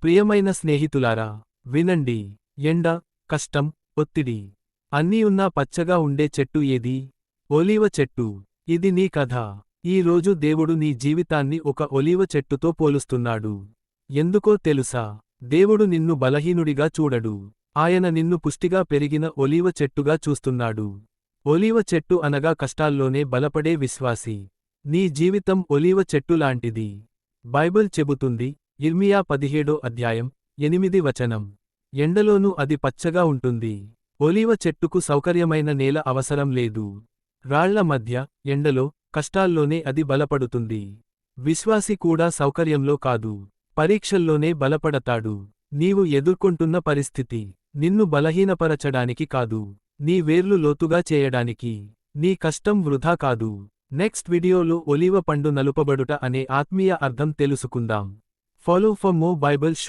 ప్రియమైన స్నేహితులారా, వినండి. ఎండ, కష్టం, ఒత్తిడి అన్నీ ఉన్నా పచ్చగా ఉండే చెట్టు ఏది? ఒలీవ చెట్టు. ఇది నీ కథ. ఈ రోజు దేవుడు నీ జీవితాన్ని ఒక ఒలీవ చెట్టుతో పోలుస్తున్నాడు. ఎందుకో తెలుసా? దేవుడు నిన్ను బలహీనుడిగా చూడడు. ఆయన నిన్ను పుష్టిగా పెరిగిన ఒలీవ చెట్టుగా చూస్తున్నాడు. ఒలీవ చెట్టు అనగా కష్టాల్లోనే బలపడే విశ్వాసి. నీ జీవితం ఒలీవ చెట్టు లాంటిది. బైబిల్ చెబుతుంది, ఇర్మియా 17వ అధ్యాయం 8 వచనం. ఎండలోనూ అది పచ్చగా ఉంటుంది. ఒలీవ చెట్టుకు సౌకర్యమైన నేల అవసరం లేదు. రాళ్ల మధ్య, ఎండలో, కష్టాల్లోనే అది బలపడుతుంది. విశ్వాసి కూడా సౌకర్యంలో కాదు, పరీక్షల్లోనే బలపడతాడు. నీవు ఎదుర్కొంటున్న పరిస్థితి నిన్ను బలహీనపరచడానికి కాదు, నీ వేర్లు లోతుగా చేయడానికి. నీ కష్టం వృధా కాదు. నెక్స్ట్ వీడియోలో ఒలీవ పండు నలుపబడుట అనే ఆత్మీయ అర్థం తెలుసుకుందాం. Follow for more Bible shorts.